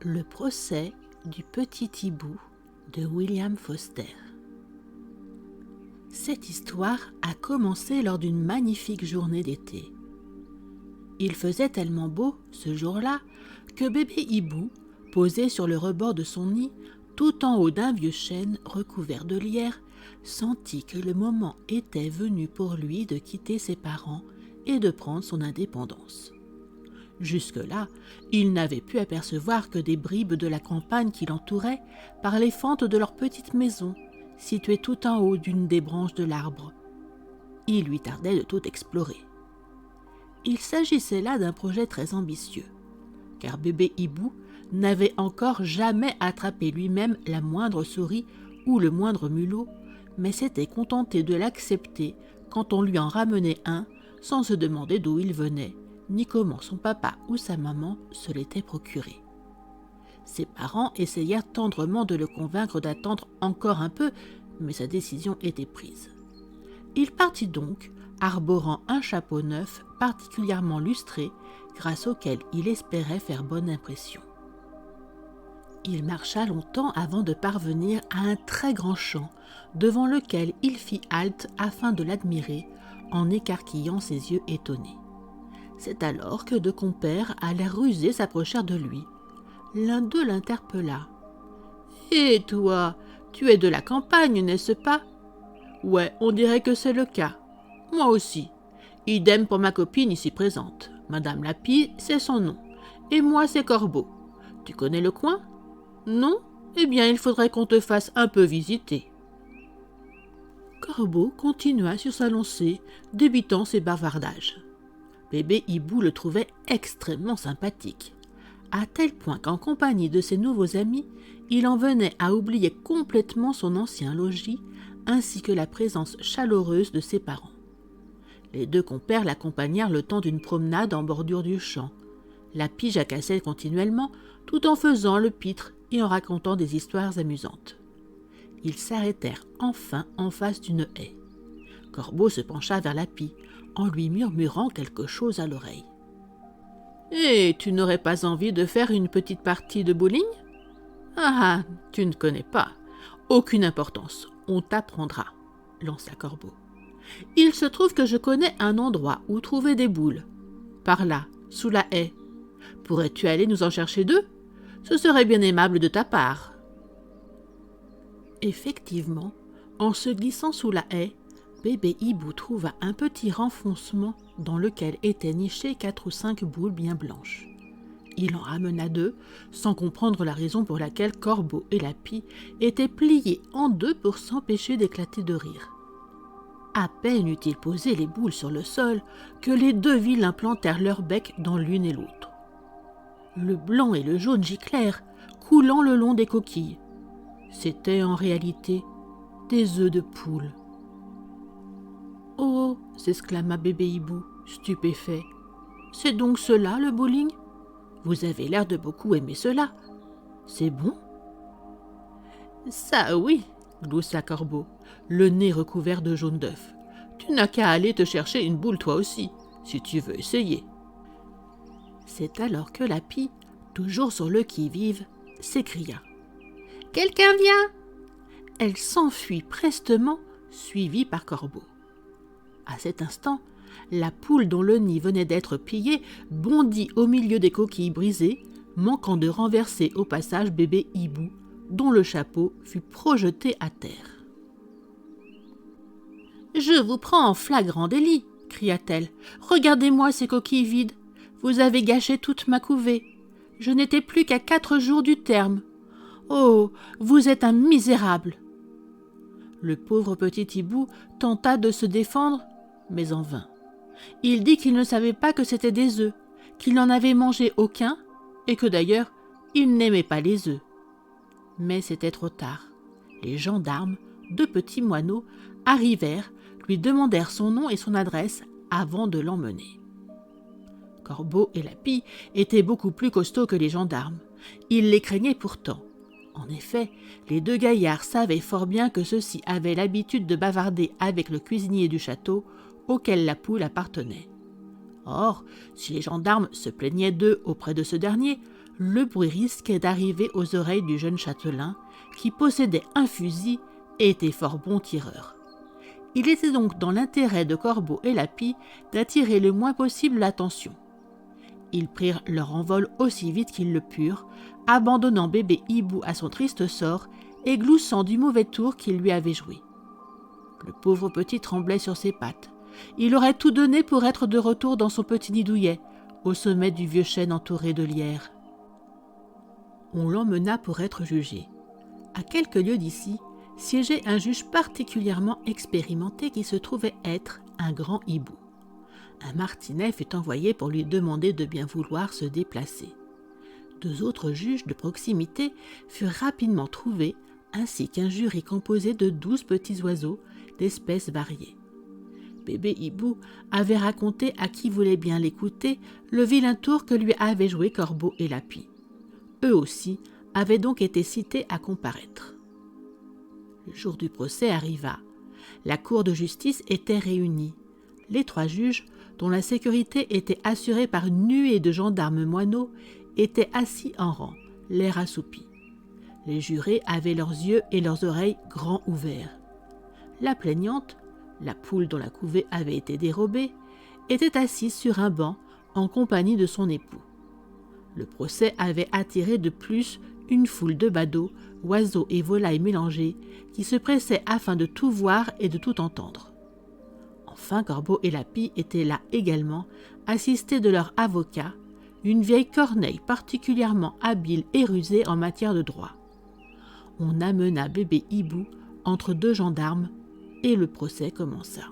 Le procès du petit hibou de William Foster. Cette histoire a commencé lors d'une magnifique journée d'été. Il faisait tellement beau, ce jour-là, que bébé hibou, posé sur le rebord de son nid, tout en haut d'un vieux chêne recouvert de lierre, sentit que le moment était venu pour lui de quitter ses parents et de prendre son indépendance. Jusque-là, il n'avait pu apercevoir que des bribes de la campagne qui l'entouraient par les fentes de leur petite maison, située tout en haut d'une des branches de l'arbre. Il lui tardait de tout explorer. Il s'agissait là d'un projet très ambitieux, car bébé hibou n'avait encore jamais attrapé lui-même la moindre souris ou le moindre mulot, mais s'était contenté de l'accepter quand on lui en ramenait un sans se demander d'où il venait, ni comment son papa ou sa maman se l'étaient procuré. Ses parents essayèrent tendrement de le convaincre d'attendre encore un peu, mais sa décision était prise. Il partit donc, arborant un chapeau neuf particulièrement lustré, grâce auquel il espérait faire bonne impression. Il marcha longtemps avant de parvenir à un très grand champ, devant lequel il fit halte afin de l'admirer, en écarquillant ses yeux étonnés. C'est alors que deux compères à l'air rusé s'approchèrent de lui. L'un d'eux l'interpella. « Et toi, tu es de la campagne, n'est-ce pas ?»« Ouais, on dirait que c'est le cas. Moi aussi. Idem pour ma copine ici présente. Madame Lapie, c'est son nom. Et moi, c'est Corbeau. Tu connais le coin ? Non ? Eh bien, il faudrait qu'on te fasse un peu visiter. » Corbeau continua sur sa lancée, débitant ses bavardages. Bébé hibou le trouvait extrêmement sympathique, à tel point qu'en compagnie de ses nouveaux amis, il en venait à oublier complètement son ancien logis, ainsi que la présence chaleureuse de ses parents. Les deux compères l'accompagnèrent le temps d'une promenade en bordure du champ. Lapie jacassait continuellement, tout en faisant le pitre et en racontant des histoires amusantes. Ils s'arrêtèrent enfin en face d'une haie. Corbeau se pencha vers Lapie, en lui murmurant quelque chose à l'oreille. « Et tu n'aurais pas envie de faire une petite partie de bowling ? » ?»« Ah, tu ne connais pas. Aucune importance, on t'apprendra, » lança Corbeau. « Il se trouve que je connais un endroit où trouver des boules. Par là, sous la haie. Pourrais-tu aller nous en chercher deux ? Ce serait bien aimable de ta part. » Effectivement, en se glissant sous la haie, bébé hibou trouva un petit renfoncement dans lequel étaient nichées 4 ou 5 boules bien blanches. Il en ramena 2, sans comprendre la raison pour laquelle Corbeau et Lapie étaient pliés en deux pour s'empêcher d'éclater de rire. À peine eut-il posé les boules sur le sol que les deux vilains plantèrent leur bec dans l'une et l'autre. Le blanc et le jaune giclèrent, coulant le long des coquilles. C'étaient en réalité des œufs de poule. « Oh !» s'exclama bébé hibou, stupéfait. « C'est donc cela, le bowling ? Vous avez l'air de beaucoup aimer cela. C'est bon ?»« Ça oui !» gloussa Corbeau, le nez recouvert de jaune d'œuf. « Tu n'as qu'à aller te chercher une boule toi aussi, si tu veux essayer. » C'est alors que Lapie, toujours sur le qui-vive, s'écria. « Quelqu'un vient !» Elle s'enfuit prestement, suivie par Corbeau. À cet instant, la poule dont le nid venait d'être pillé bondit au milieu des coquilles brisées, manquant de renverser au passage bébé hibou, dont le chapeau fut projeté à terre. « Je vous prends en flagrant délit !» cria-t-elle. « Regardez-moi ces coquilles vides. Vous avez gâché toute ma couvée. Je n'étais plus qu'à 4 jours du terme. Oh, vous êtes un misérable !» Le pauvre petit hibou tenta de se défendre, mais en vain. Il dit qu'il ne savait pas que c'étaient des œufs, qu'il n'en avait mangé aucun, et que d'ailleurs, il n'aimait pas les œufs. Mais c'était trop tard. Les gendarmes, 2 petits moineaux, arrivèrent, lui demandèrent son nom et son adresse avant de l'emmener. Corbeau et Lapie étaient beaucoup plus costauds que les gendarmes. Ils les craignaient pourtant. En effet, les 2 gaillards savaient fort bien que ceux-ci avaient l'habitude de bavarder avec le cuisinier du château auquel la poule appartenait. Or, si les gendarmes se plaignaient d'eux auprès de ce dernier, le bruit risquait d'arriver aux oreilles du jeune châtelain, qui possédait un fusil et était fort bon tireur. Il était donc dans l'intérêt de Corbeau et Lapie d'attirer le moins possible l'attention. Ils prirent leur envol aussi vite qu'ils le purent, abandonnant bébé Hibou à son triste sort et gloussant du mauvais tour qu'il lui avait joué. Le pauvre petit tremblait sur ses pattes. Il aurait tout donné pour être de retour dans son petit nid douillet, au sommet du vieux chêne entouré de lierre. On l'emmena pour être jugé. À quelques lieues d'ici, siégeait un juge particulièrement expérimenté qui se trouvait être un grand hibou. Un martinet fut envoyé pour lui demander de bien vouloir se déplacer. 2 autres juges de proximité furent rapidement trouvés, ainsi qu'un jury composé de 12 petits oiseaux d'espèces variées. Bébé Hibou avait raconté à qui voulait bien l'écouter le vilain tour que lui avaient joué Corbeau et Lapie. Eux aussi avaient donc été cités à comparaître. Le jour du procès arriva. La cour de justice était réunie. Les 3 juges, dont la sécurité était assurée par une nuée de gendarmes moineaux, étaient assis en rang, l'air assoupi. Les jurés avaient leurs yeux et leurs oreilles grands ouverts. La plaignante, la poule dont la couvée avait été dérobée, était assise sur un banc en compagnie de son époux. Le procès avait attiré de plus une foule de badauds, oiseaux et volailles mélangés, qui se pressaient afin de tout voir et de tout entendre. Enfin, Corbeau et Lapie étaient là également, assistés de leur avocat, une vieille corneille particulièrement habile et rusée en matière de droit. On amena bébé Hibou entre 2 gendarmes et le procès commença.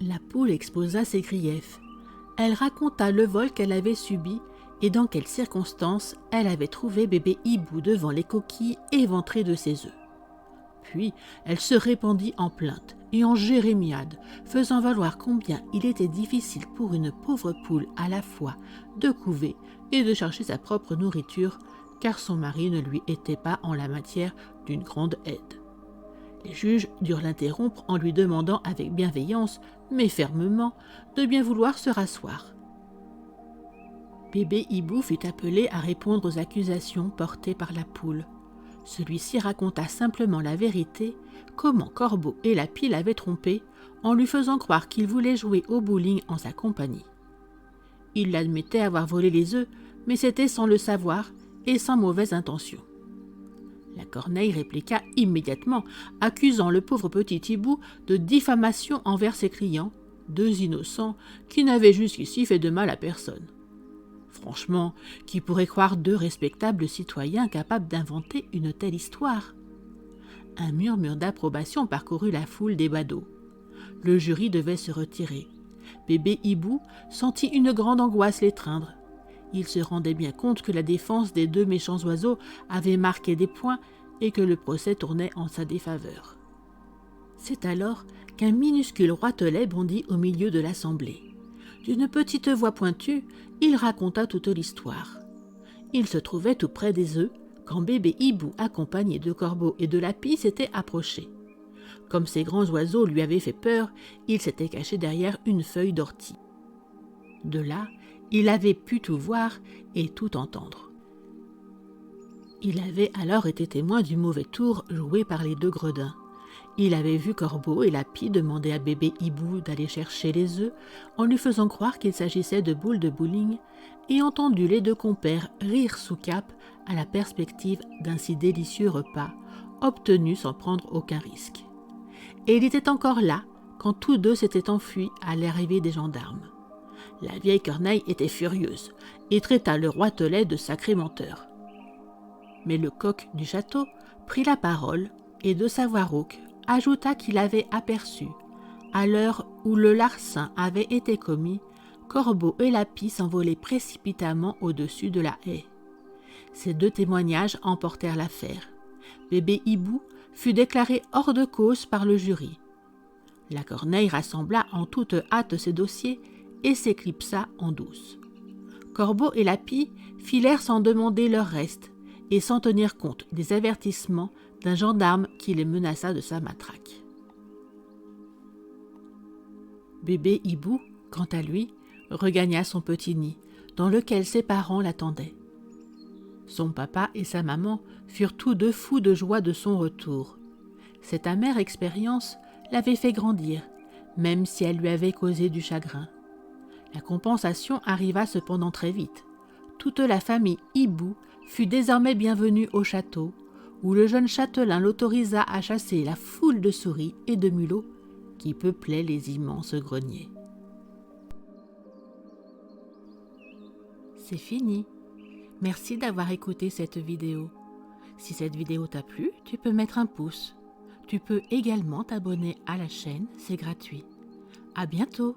La poule exposa ses griefs. Elle raconta le vol qu'elle avait subi et dans quelles circonstances elle avait trouvé bébé Hibou devant les coquilles éventrées de ses œufs. Puis elle se répandit en plaintes et en jérémiades, faisant valoir combien il était difficile pour une pauvre poule à la fois de couver et de chercher sa propre nourriture, car son mari ne lui était pas en la matière d'une grande aide. Les juges durent l'interrompre en lui demandant avec bienveillance, mais fermement, de bien vouloir se rasseoir. Bébé Hibou fut appelé à répondre aux accusations portées par la poule. Celui-ci raconta simplement la vérité, comment Corbeau et Lapie l'avaient trompé, en lui faisant croire qu'il voulait jouer au bowling en sa compagnie. Il l'admettait avoir volé les œufs, mais c'était sans le savoir et sans mauvaise intention. La corneille répliqua immédiatement, accusant le pauvre petit Hibou de diffamation envers ses clients, 2 innocents qui n'avaient jusqu'ici fait de mal à personne. Franchement, qui pourrait croire 2 respectables citoyens capables d'inventer une telle histoire? Un murmure d'approbation parcourut la foule des badauds. Le jury devait se retirer. Bébé Hibou sentit une grande angoisse l'étreindre. Il se rendait bien compte que la défense des 2 méchants oiseaux avait marqué des points et que le procès tournait en sa défaveur. C'est alors qu'un minuscule roitelet bondit au milieu de l'assemblée. D'une petite voix pointue, il raconta toute l'histoire. Il se trouvait tout près des œufs quand bébé Hibou, accompagné de Corbeau et de Lapie, s'était approché. Comme ces grands oiseaux lui avaient fait peur, il s'était caché derrière une feuille d'ortie. De là, il avait pu tout voir et tout entendre. Il avait alors été témoin du mauvais tour joué par les 2 gredins. Il avait vu Corbeau et Lapie demander à bébé Hibou d'aller chercher les œufs en lui faisant croire qu'il s'agissait de boules de bowling et entendu les 2 compères rire sous cape à la perspective d'un si délicieux repas, obtenu sans prendre aucun risque. Et il était encore là quand tous 2 s'étaient enfuis à l'arrivée des gendarmes. La vieille corneille était furieuse et traita le roitelet de sacré menteur. Mais le coq du château prit la parole et de sa voix rauque ajouta qu'il avait aperçu, à l'heure où le larcin avait été commis, Corbeau et Lapie s'envolaient précipitamment au-dessus de la haie. Ces 2 témoignages emportèrent l'affaire. Bébé Hibou fut déclaré hors de cause par le jury. La corneille rassembla en toute hâte ses dossiers et s'éclipsa en douce. Corbeau et Lapie filèrent sans demander leur reste et sans tenir compte des avertissements d'un gendarme qui les menaça de sa matraque. Bébé Hibou, quant à lui, regagna son petit nid, dans lequel ses parents l'attendaient. Son papa et sa maman furent tous deux fous de joie de son retour. Cette amère expérience l'avait fait grandir, même si elle lui avait causé du chagrin. La compensation arriva cependant très vite. Toute la famille Hibou fut désormais bienvenue au château, où le jeune châtelain l'autorisa à chasser la foule de souris et de mulots qui peuplaient les immenses greniers. C'est fini. Merci d'avoir écouté cette vidéo. Si cette vidéo t'a plu, tu peux mettre un pouce. Tu peux également t'abonner à la chaîne, c'est gratuit. À bientôt!